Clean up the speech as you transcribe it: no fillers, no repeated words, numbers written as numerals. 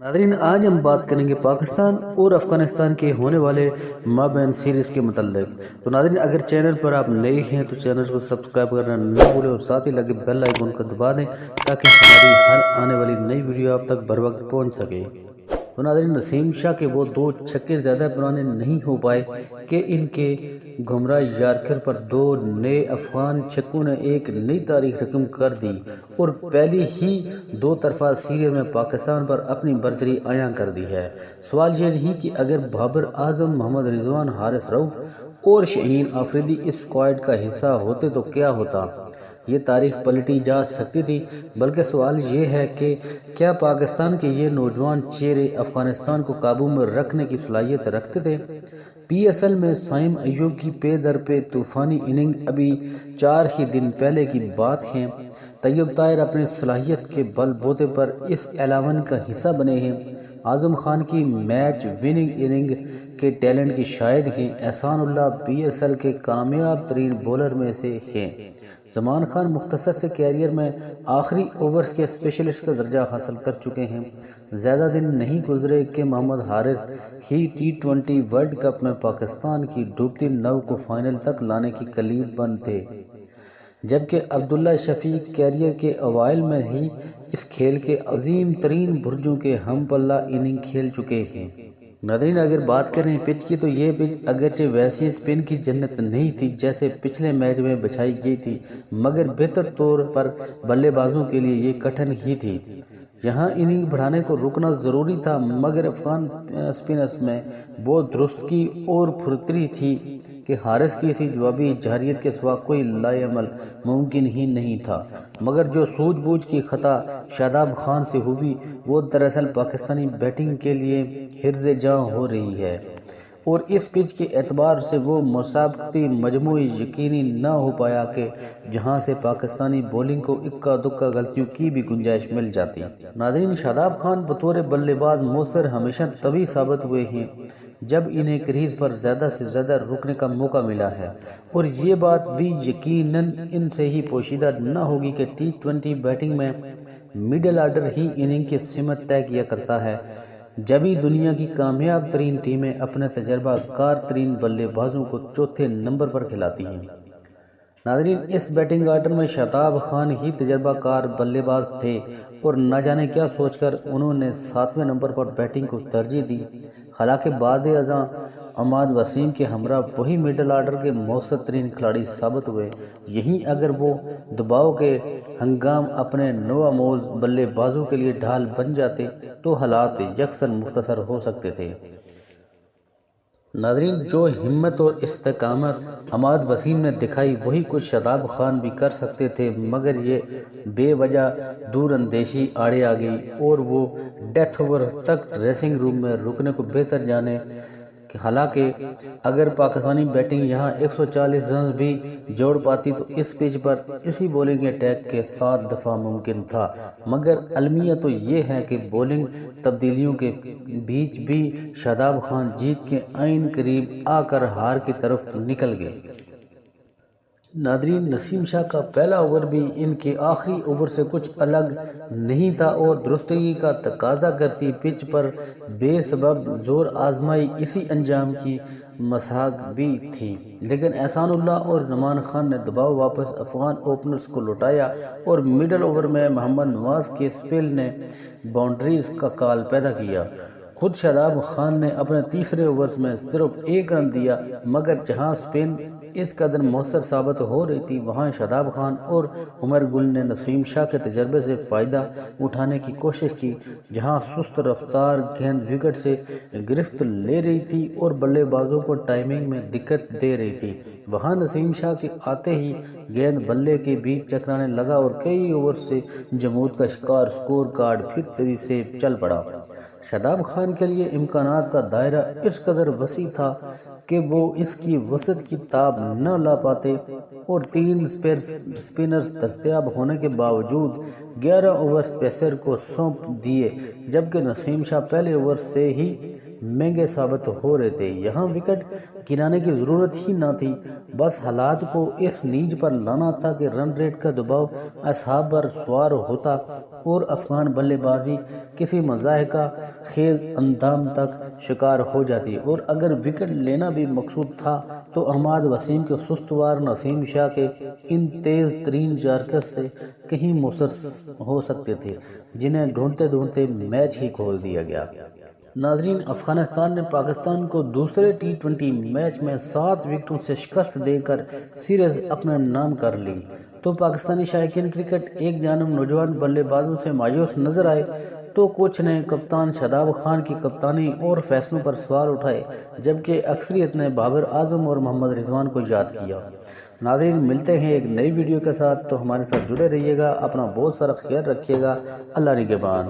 ناظرین، آج ہم بات کریں گے پاکستان اور افغانستان کے ہونے والے مابین سیریز کے متعلق۔ تو ناظرین، اگر چینل پر آپ نئے ہیں تو چینل کو سبسکرائب کرنا نہ بھولیں اور ساتھ ہی لگے بیل آئیکن کو دبا دیں تاکہ ہماری ہر آنے والی نئی ویڈیو آپ تک بر وقت پہنچ سکے۔ تو ناظرین، نسیم شاہ کے وہ دو چھکے زیادہ پرانے نہیں ہو پائے کہ ان کے گھمراہ یارکر پر دو نئے افغان چھکوں نے ایک نئی تاریخ رقم کر دی اور پہلی ہی دو طرفہ سیریز میں پاکستان پر اپنی برتری عیاں کر دی ہے۔ سوال یہ نہیں کہ اگر بابر اعظم، محمد رضوان، حارث رؤف اور شہین آفریدی اس اسکواڈ کا حصہ ہوتے تو کیا ہوتا، یہ تاریخ پلٹی جا سکتی تھی، بلکہ سوال یہ ہے کہ کیا پاکستان کے یہ نوجوان چہرے افغانستان کو قابو میں رکھنے کی صلاحیت رکھتے تھے؟ پی ایس ایل میں سائم ایوب کی پے در پے طوفانی اننگ ابھی 4 ہی دن پہلے کی بات ہے۔ طیب طاہر اپنی صلاحیت کے بل بوتے پر اس 11 کا حصہ بنے ہیں۔ اعظم خان کی میچ وننگ اننگ کے ٹیلنٹ کی شاہد ہیں۔ احسان اللہ پی ایس ایل کے کامیاب ترین بولر میں سے ہیں۔ زمان خان مختصر سے کیریئر میں آخری اوورز کے اسپیشلسٹ کا درجہ حاصل کر چکے ہیں۔ زیادہ دن نہیں گزرے کہ محمد حارث ہی T20 ورلڈ کپ میں پاکستان کی ڈوبتی ناؤ کو فائنل تک لانے کی کلید بند تھے، جبکہ عبداللہ شفیق کیریئر کے اوائل میں ہی اس کھیل کے عظیم ترین برجوں کے ہم پلہ اننگ کھیل چکے ہیں۔ ناظرین، اگر بات کریں پچ کی تو یہ پچ اگرچہ ویسی اسپن کی جنت نہیں تھی جیسے پچھلے میچ میں بچھائی گئی تھی، مگر بہتر طور پر بلے بازوں کے لیے یہ کٹھن ہی تھی۔ یہاں اننگ بڑھانے کو رکنا ضروری تھا، مگر افغان اسپنرز میں وہ درستگی اور پھرتری تھی کہ حارث کی اسی جوابی جارحیت کے سوا کوئی لائے عمل ممکن ہی نہیں تھا۔ مگر جو سوجھ بوجھ کی خطا شاداب خان سے ہوئی وہ دراصل پاکستانی بیٹنگ کے لیے حرز جاں ہو رہی ہے، اور اس پچ کے اعتبار سے وہ مسابقتی مجموعہ یقینی نہ ہو پایا کہ جہاں سے پاکستانی بولنگ کو اکا دکا غلطیوں کی بھی گنجائش مل جاتی۔ ناظرین، شاداب خان بطور بلے باز مؤثر ہمیشہ تبھی ثابت ہوئے ہیں جب انہیں کریز پر زیادہ سے زیادہ رکنے کا موقع ملا ہے، اور یہ بات بھی یقیناً ان سے ہی پوشیدہ نہ ہوگی کہ T20 بیٹنگ میں مڈل آرڈر ہی اننگ کی سمت طے کیا کرتا ہے، جبھی دنیا کی کامیاب ترین ٹیمیں اپنے تجربہ کار ترین بلے بازوں کو چوتھے نمبر پر کھلاتی ہیں۔ ناظرین، اس بیٹنگ آرڈر میں شاداب خان ہی تجربہ کار بلے باز تھے، اور نہ جانے کیا سوچ کر انہوں نے 7ویں نمبر پر بیٹنگ کو ترجیح دی۔ حالانکہ بعد ازاں عماد وسیم کے ہمراہ وہی مڈل آرڈر کے مؤثر ترین کھلاڑی ثابت ہوئے۔ یہیں اگر وہ دباؤ کے ہنگام اپنے نوآموز بلے بازوں کے لیے ڈھال بن جاتے تو حالات یکسر مختصر ہو سکتے تھے۔ ناظرین، جو ہمت اور استقامت عماد وسیم نے دکھائی وہی کچھ شاداب خان بھی کر سکتے تھے، مگر یہ بے وجہ دور اندیشی آڑے آ گئی اور وہ ڈیتھ اوور تک ڈریسنگ روم میں رکنے کو بہتر جانے۔ حالانکہ اگر پاکستانی بیٹنگ یہاں 140 رنز بھی جوڑ پاتی تو اس پچ پر اسی بولنگ اٹیک کے ساتھ دفاع ممکن تھا، مگر المیہ تو یہ ہے کہ بولنگ تبدیلیوں کے بیچ بھی شاداب خان جیت کے عین قریب آ کر ہار کی طرف نکل گئے۔ ناظرین، نسیم شاہ کا پہلا اوور بھی ان کے آخری اوور سے کچھ الگ نہیں تھا اور درستگی کا تقاضا کرتی پچ پر بے سبب زور آزمائی اسی انجام کی مساق بھی تھی، لیکن احسان اللہ اور زمان خان نے دباؤ واپس افغان اوپنرز کو لوٹایا اور مڈل اوور میں محمد نواز کے اسپیل نے باؤنڈریز کا کال پیدا کیا۔ خود شاداب خان نے اپنے تیسرے اوورز میں صرف 1 رن دیا، مگر جہاں اسپن اس قدر مؤثر ثابت ہو رہی تھی وہاں شاداب خان اور عمر گل نے نسیم شاہ کے تجربے سے فائدہ اٹھانے کی کوشش کی۔ جہاں سست رفتار گیند وکٹ سے گرفت لے رہی تھی اور بلے بازوں کو ٹائمنگ میں دقت دے رہی تھی، وہاں نسیم شاہ کے آتے ہی گیند بلے کے بیچ ٹکرانے لگا اور کئی اوور سے جمود کا شکار اسکور کارڈ پھر تیزی سے چل پڑا۔ شاداب خان کے لیے امکانات کا دائرہ اس قدر وسیع تھا کہ وہ اس کی وسعت کی تاب نہ لا پاتے، اور 3 اسپنرز دستیاب ہونے کے باوجود 11 اوورز پیسر کو سونپ دیے، جبکہ نسیم شاہ پہلے اوور سے ہی مہنگے ثابت ہو رہے تھے۔ یہاں وکٹ گرانے کی ضرورت ہی نہ تھی، بس حالات کو اس نیج پر لانا تھا کہ رن ریٹ کا دباؤ اصحاب پر سوار ہوتا اور افغان بلے بازی کسی مضحکہ خیز اندام تک شکار ہو جاتی، اور اگر وکٹ لینا بھی مقصود تھا تو حماد وسیم کے سستوار نسیم شاہ کے ان تیز ترین یارکر سے کہیں مؤثر ہو سکتے تھے، جنہیں ڈھونڈتے ڈھونڈتے میچ ہی کھول دیا گیا۔ ناظرین، افغانستان نے پاکستان کو دوسرے ٹی20 میچ میں 7 وکٹوں سے شکست دے کر سیریز اپنے نام کر لی، تو پاکستانی شائقین کرکٹ ایک جانب نوجوان بلے بازوں سے مایوس نظر آئے تو کچھ نے کپتان شاداب خان کی کپتانی اور فیصلوں پر سوال اٹھائے، جبکہ اکثریت نے بابر اعظم اور محمد رضوان کو یاد کیا۔ ناظرین، ملتے ہیں ایک نئی ویڈیو کے ساتھ، تو ہمارے ساتھ جڑے رہیے گا، اپنا بہت سارا خیال رکھیے گا۔ اللہ نگہبان۔